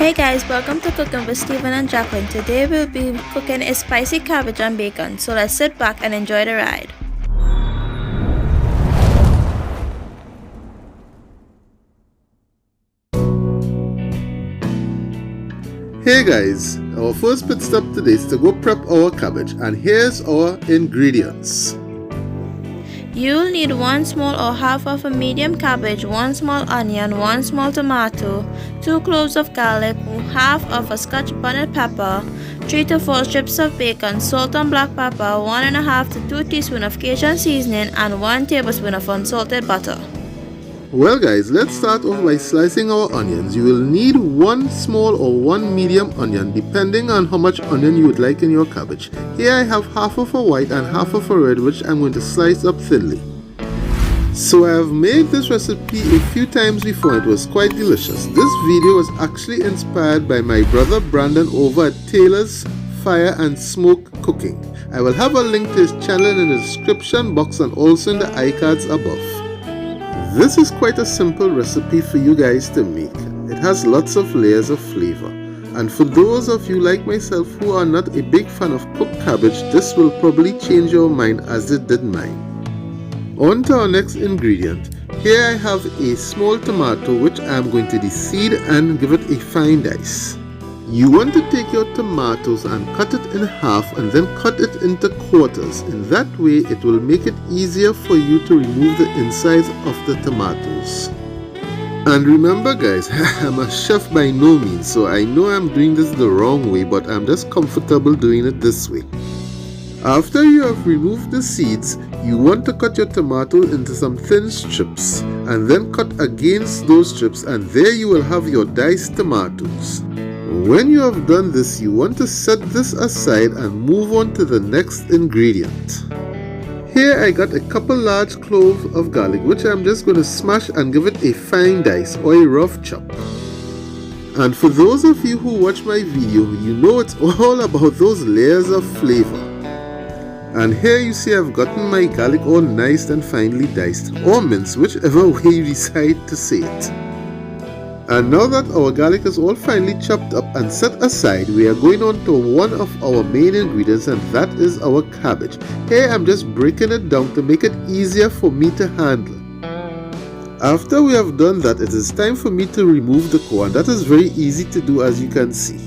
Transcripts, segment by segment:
Hey guys, welcome to Cooking with Stephen and Jacqueline. Today we'll be cooking a spicy cabbage and bacon, so let's sit back and enjoy the ride. Hey guys, our first pit stop today is to go prep our cabbage, and here's our ingredients. You'll need 1 small or half of a medium cabbage, 1 small onion, 1 small tomato, 2 cloves of garlic, half of a Scotch bonnet pepper, 3 to 4 strips of bacon, salt and black pepper, 1.5 to 2 teaspoons of Cajun Seasoning, and 1 tablespoon of unsalted butter. Well guys, let's start off by slicing our onions. You will need 1 small or 1 medium onion depending on how much onion you would like in your cabbage. Here I have half of a white and half of a red, which I'm going to slice up thinly. So I have made this recipe a few times before. It was quite delicious. This video was actually inspired by my brother Brandon over at Taylor's Fire and Smoke Cooking. I will have a link to his channel in the description box and also in the iCards above. This is quite a simple recipe for you guys to make. It has lots of layers of flavor. And for those of you like myself who are not a big fan of cooked cabbage, this will probably change your mind as it did mine. On to our next ingredient. Here I have a small tomato which I am going to deseed and give it a fine dice. You want to take your tomatoes and cut it in half and then cut it into quarters. In that way it will make it easier for you to remove the insides of the tomatoes. And remember guys, I'm a chef by no means, so I know I'm doing this the wrong way, but I'm just comfortable doing it this way. After you have removed the seeds, you want to cut your tomato into some thin strips and then cut against those strips, and there you will have your diced tomatoes. When you have done this, you want to set this aside and move on to the next ingredient. Here I got a couple large cloves of garlic which I'm just going to smash and give it a fine dice or a rough chop. And for those of you who watch my video, you know it's all about those layers of flavor. And here you see I've gotten my garlic all nice and finely diced, or minced, whichever way you decide to say it. And now that our garlic is all finely chopped up and set aside, we are going on to one of our main ingredients, and that is our cabbage. Here I'm just breaking it down to make it easier for me to handle. After we have done that, it is time for me to remove the core, and that is very easy to do, as you can see.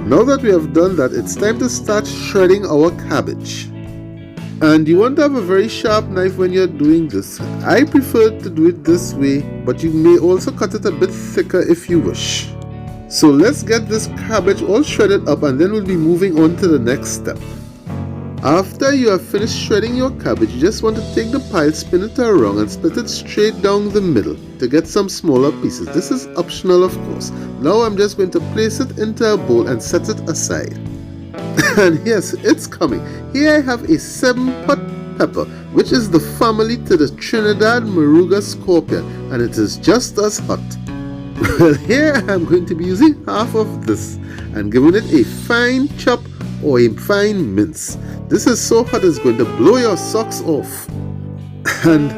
Now that we have done that, it's time to start shredding our cabbage. And you want to have a very sharp knife when you're doing this. I prefer to do it this way, but you may also cut it a bit thicker if you wish. So let's get this cabbage all shredded up, and then we'll be moving on to the next step. After you have finished shredding your cabbage, you just want to take the pile, spin it around and split it straight down the middle to get some smaller pieces. This is optional of course. Now I'm just going to place it into a bowl and set it aside. And yes, it's coming. Here I have a 7-pot pepper, which is the family to the Trinidad Moruga scorpion, and it is just as hot. Well, here I'm going to be using half of this and giving it a fine chop or a fine mince. This is so hot it's going to blow your socks off. And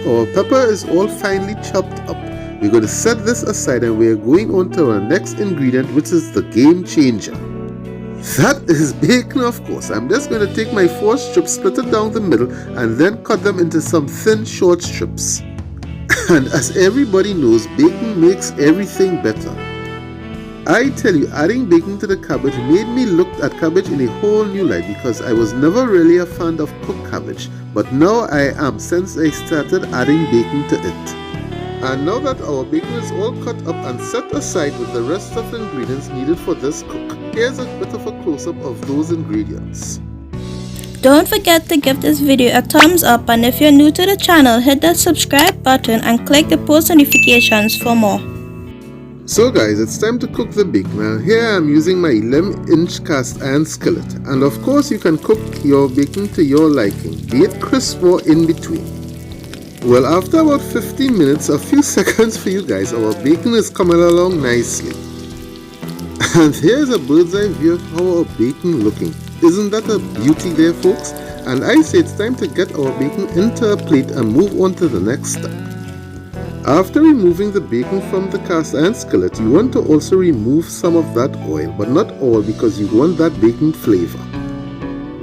our pepper is all finely chopped up. We're going to set this aside, and we're going on to our next ingredient, which is the game changer. That is bacon, of course. I'm just going to take my 4 strips, split it down the middle, and then cut them into some thin short strips. And as everybody knows, bacon makes everything better. I tell you, adding bacon to the cabbage made me look at cabbage in a whole new light, because I was never really a fan of cooked cabbage, but now I am since I started adding bacon to it. And now that our bacon is all cut up and set aside with the rest of the ingredients needed for this cook, here's a bit of a close-up of those ingredients. Don't forget to give this video a thumbs up, and if you're new to the channel, hit that subscribe button and click the post notifications for more. So guys, it's time to cook the bacon. Now here I'm using my 11-inch cast iron skillet, and of course you can cook your bacon to your liking, be it crisp or in between. Well, after about 15 minutes, a few seconds for you guys, our bacon is coming along nicely. And here's a bird's eye view of how our bacon looking. Isn't that a beauty there, folks? And I say it's time to get our bacon into a plate and move on to the next step. After removing the bacon from the cast iron skillet, you want to also remove some of that oil, but not all because you want that bacon flavor.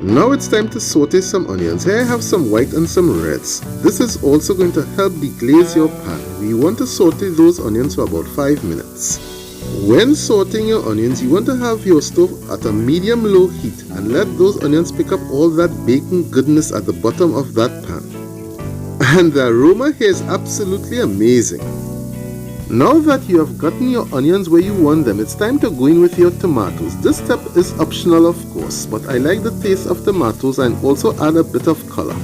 Now it's time to saute some onions. Here I have some white and some reds. This is also going to help deglaze your pan. We want to saute those onions for about 5 minutes. When sauteing your onions, you want to have your stove at a medium-low heat and let those onions pick up all that bacon goodness at the bottom of that pan. And the aroma here is absolutely amazing. Now that you have gotten your onions where you want them, it's time to go in with your tomatoes. This step is optional of course, but I like the taste of tomatoes and also add a bit of color.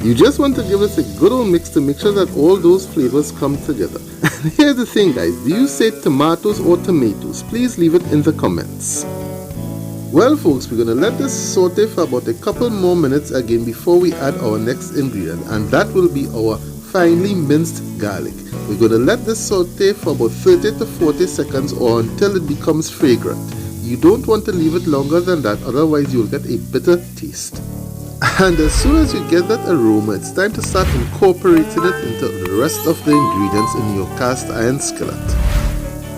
You just want to give this a good old mix to make sure that all those flavors come together. And here's the thing guys, do you say tomatoes or tomatoes? Please leave it in the comments. Well folks, we're going to let this saute for about a couple more minutes again before we add our next ingredient, and that will be our finely minced garlic. We're going to let this saute for about 30 to 40 seconds or until it becomes fragrant. You don't want to leave it longer than that, otherwise you'll get a bitter taste. And as soon as you get that aroma, it's time to start incorporating it into the rest of the ingredients in your cast iron skillet.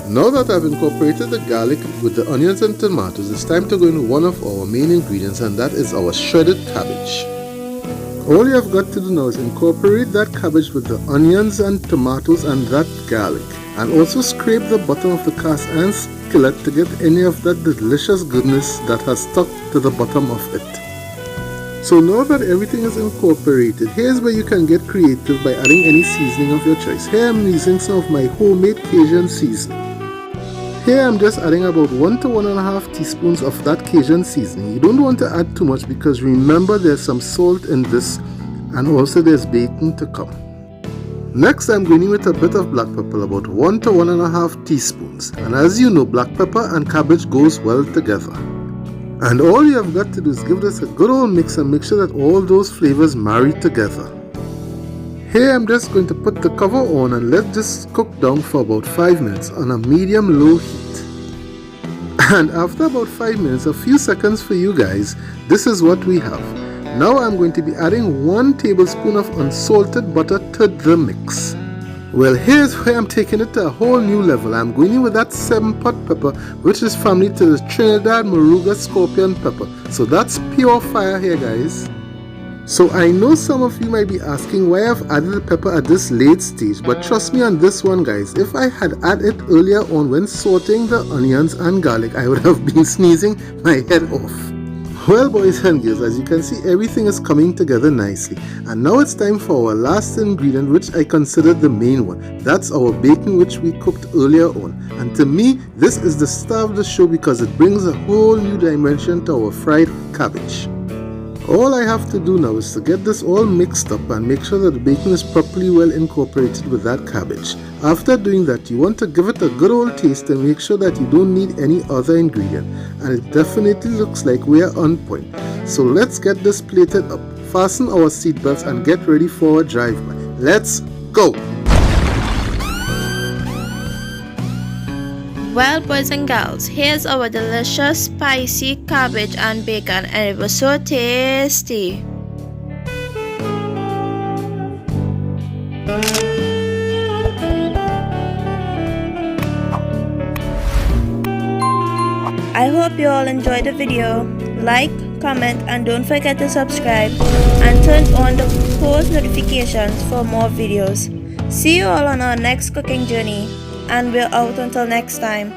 Now that I've incorporated the garlic with the onions and tomatoes, it's time to go into one of our main ingredients, and that is our shredded cabbage. All you have got to do now is incorporate that cabbage with the onions and tomatoes and that garlic, and also scrape the bottom of the cast iron skillet to get any of that delicious goodness that has stuck to the bottom of it. So now that everything is incorporated, here's where you can get creative by adding any seasoning of your choice. Here I'm using some of my homemade Cajun seasoning. Here I'm just adding about 1 to 1.5 teaspoons of that Cajun seasoning. You don't want to add too much because remember there's some salt in this and also there's bacon to come. Next I'm going in with a bit of black pepper, about 1 to 1.5 teaspoons. And as you know, black pepper and cabbage goes well together. And all you have got to do is give this a good old mix and make sure that all those flavors marry together. Here I'm just going to put the cover on and let this cook down for about 5 minutes on a medium-low heat. And after about 5 minutes, a few seconds for you guys, this is what we have. Now I'm going to be adding 1 tablespoon of unsalted butter to the mix. Well, here's where I'm taking it to a whole new level. I'm going in with that 7-pot pepper, which is family to the Trinidad Moruga scorpion pepper. So that's pure fire here, guys. So I know some of you might be asking why I've added the pepper at this late stage, but trust me on this one guys, if I had added it earlier on when sauteing the onions and garlic, I would have been sneezing my head off. Well boys and girls, as you can see, everything is coming together nicely. And now it's time for our last ingredient, which I consider the main one. That's our bacon, which we cooked earlier on. And to me, this is the star of the show because it brings a whole new dimension to our fried cabbage. All I have to do now is to get this all mixed up and make sure that the bacon is properly well incorporated with that cabbage. After doing that, you want to give it a good old taste and make sure that you don't need any other ingredient. And it definitely looks like we are on point. So let's get this plated up, fasten our seatbelts and get ready for a drive-by. Let's go! Well boys and girls, here's our delicious spicy cabbage and bacon, and it was so tasty. I hope you all enjoyed the video. Like, comment and don't forget to subscribe and turn on the post notifications for more videos. See you all on our next cooking journey, and we're out until next time.